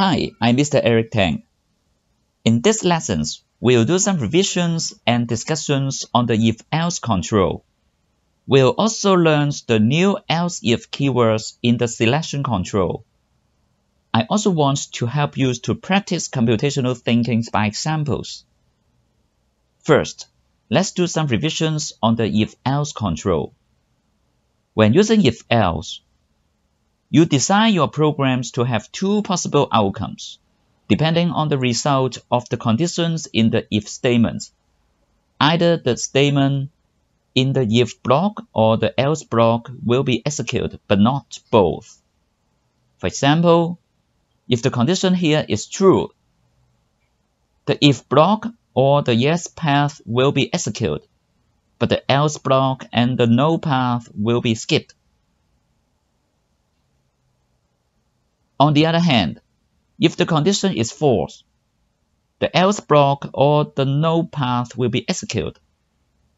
Hi, I'm Mr. Eric Tang. In this lessons, we'll do some revisions and discussions on the if-else control. We'll also learn the new else-if keywords in the selection control. I also want to help you to practice computational thinking by examples. First, let's do some revisions on the if-else control. When using if-else, you design your programs to have two possible outcomes, depending on the result of the conditions in the if statement. Either the statement in the if block or the else block will be executed, but not both. For example, if the condition here is true, the if block or the yes path will be executed, but the else block and the no path will be skipped. On the other hand, if the condition is false, the else block or the no path will be executed,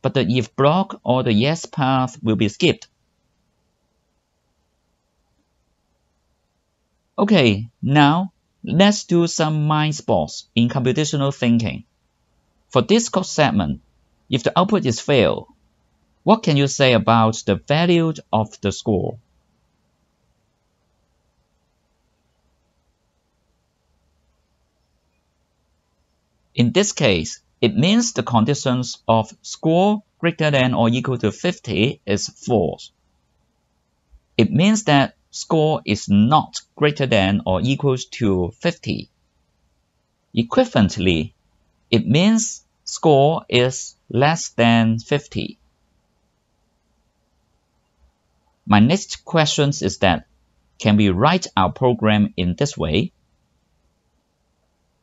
but the if block or the yes path will be skipped. Okay, now let's do some mind sports in computational thinking. For this code segment, if the output is fail, what can you say about the value of the score? In this case, it means the conditions of score greater than or equal to 50 is false. It means that score is not greater than or equals to 50. Equivalently, it means score is less than 50. My next question is that, can we write our program in this way?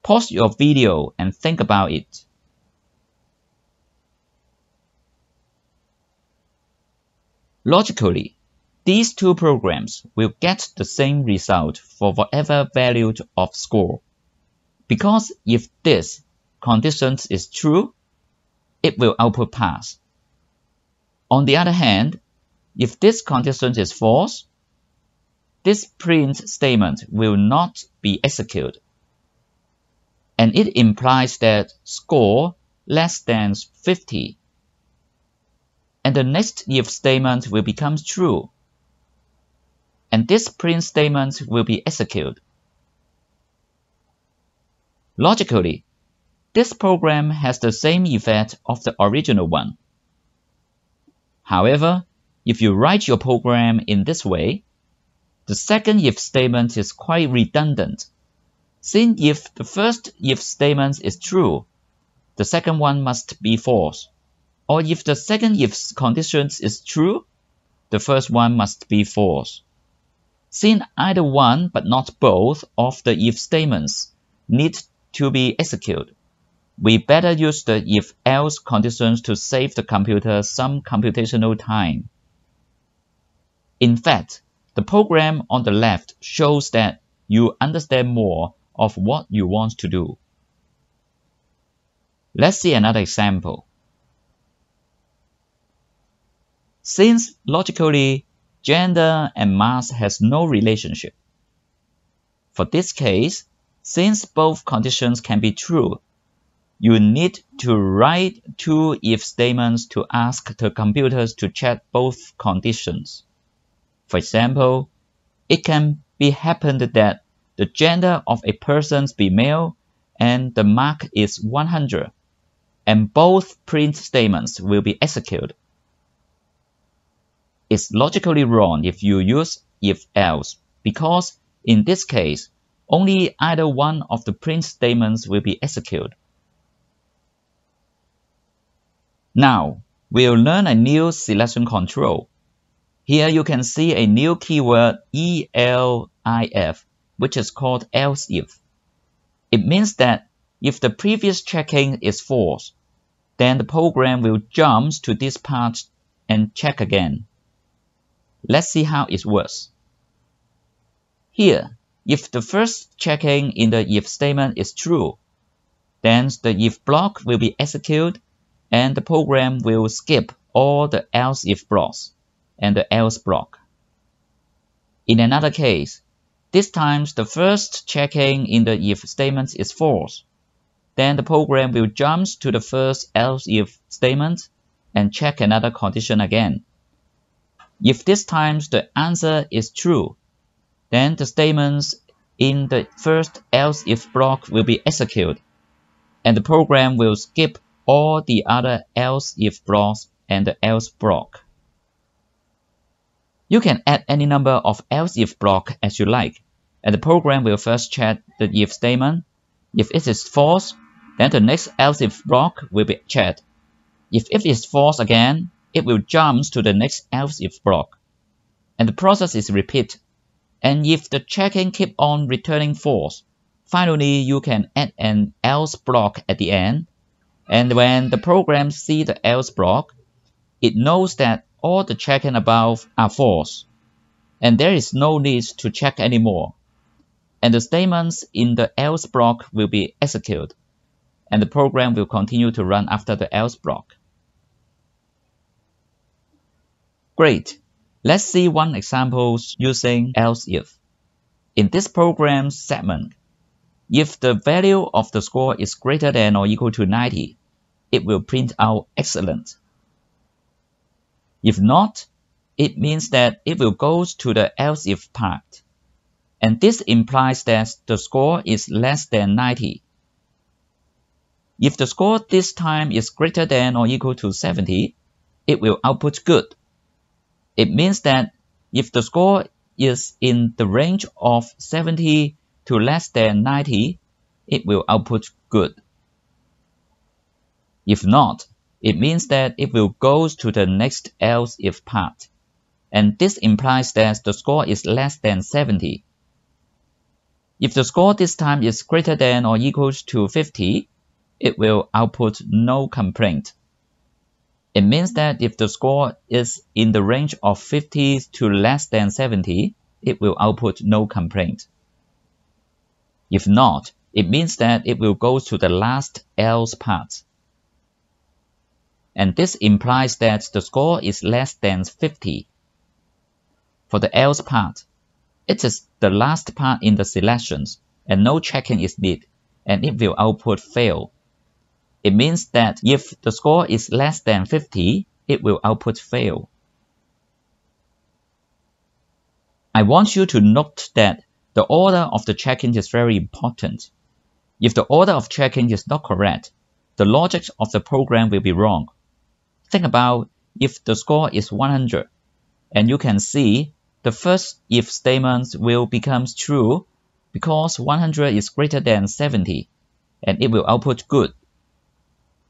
Pause your video and think about it. Logically, these two programs will get the same result for whatever value of score. Because if this condition is true, it will output pass. On the other hand, if this condition is false, this print statement will not be executed. And it implies that score less than 50. And the next if statement will become true. And this print statement will be executed. Logically, this program has the same effect of the original one. However, if you write your program in this way, the second if statement is quite redundant. Since if the first if statement is true, the second one must be false. Or if the second if condition is true, the first one must be false. Since either one but not both of the if statements need to be executed, we better use the if-else conditions to save the computer some computational time. In fact, the program on the left shows that you understand more of what you want to do. Let's see another example. Since logically, gender and mass has no relationship. For this case, since both conditions can be true, you need to write two if statements to ask the computers to check both conditions. For example, it can be happened that the gender of a person be male and the mark is 100, and both print statements will be executed. It's logically wrong if you use if-else, because in this case, only either one of the print statements will be executed. Now, we'll learn a new selection control. Here you can see a new keyword ELIF, which is called else if. It means that if the previous checking is false, then the program will jump to this part and check again. Let's see how it works. Here, if the first checking in the if statement is true, then the if block will be executed and the program will skip all the else if blocks and the else block. In another case, This time the first checking in the if statement is false. Then the program will jump to the first else if statement and check another condition again. If this time the answer is true, then the statements in the first else if block will be executed, and the program will skip all the other else if blocks and the else block. You can add any number of else if blocks as you like, and the program will first check the if statement. If it is false, then the next else if block will be checked. If it is false again, it will jump to the next else if block, and the process is repeated. And if the checking keep on returning false, finally you can add an else block at the end, and when the program sees the else block, it knows that all the checking above are false, and there is no need to check anymore, and the statements in the else block will be executed, and the program will continue to run after the else block. Great! Let's see one example using else if. In this program segment, if the value of the score is greater than or equal to 90, it will print out excellent. If not, it means that it will go to the else if part, and this implies that the score is less than 90. If the score this time is greater than or equal to 70, it will output good. It means that if the score is in the range of 70 to less than 90, it will output good. If not, it means that it will go to the next else if part, and this implies that the score is less than 70. If the score this time is greater than or equal to 50, it will output no complaint. It means that if the score is in the range of 50 to less than 70, it will output no complaint. If not, it means that it will go to the last else part, and this implies that the score is less than 50. For the else part, it is the last part in the selections, and no checking is needed, and it will output fail. It means that if the score is less than 50, it will output fail. I want you to note that the order of the checking is very important. If the order of checking is not correct, the logic of the program will be wrong. Think about if the score is 100, and you can see the first if statement will become true because 100 is greater than 70, and it will output good.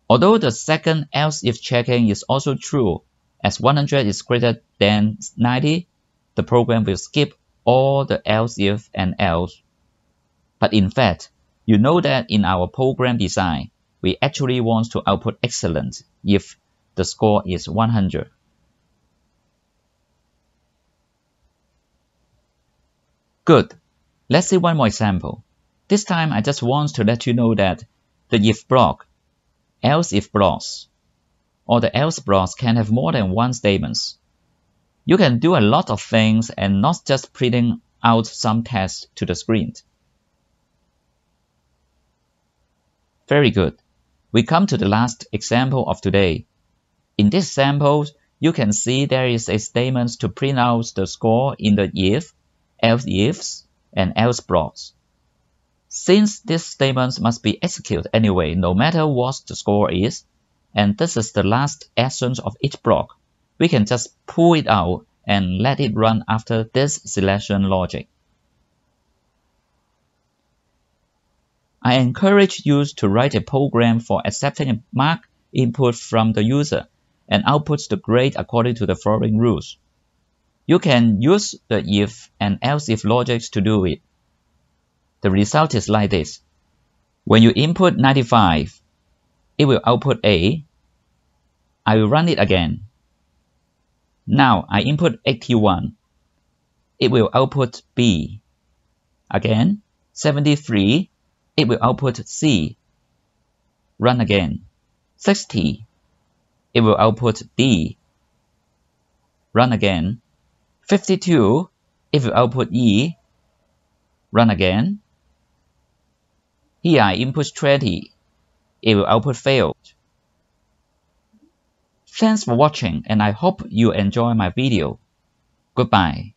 Although the second else if checking is also true, as 100 is greater than 90, the program will skip all the else if and else. But in fact, you know that in our program design, we actually want to output excellent if the score is 100. Good. Let's see one more example. This time I just want to let you know that the if block, else if blocks, or the else blocks can have more than one statements. You can do a lot of things and not just printing out some text to the screen. Very good. We come to the last example of today. In this example, you can see there is a statement to print out the score in the if, else ifs, and else blocks. Since these statements must be executed anyway, no matter what the score is, and this is the last action of each block, we can just pull it out and let it run after this selection logic. I encourage you to write a program for accepting a mark input from the user and output the grade according to the following rules. You can use the if and else if logics to do it. The result is like this. When you input 95, it will output A. I will run it again. Now I input 81. It will output B. Again, 73. It will output C. Run again. 60. It will output D. Run again. 52. It will output E. Run again. Here I input 20. It will output failed. Thanks for watching and I hope you enjoy my video. Goodbye.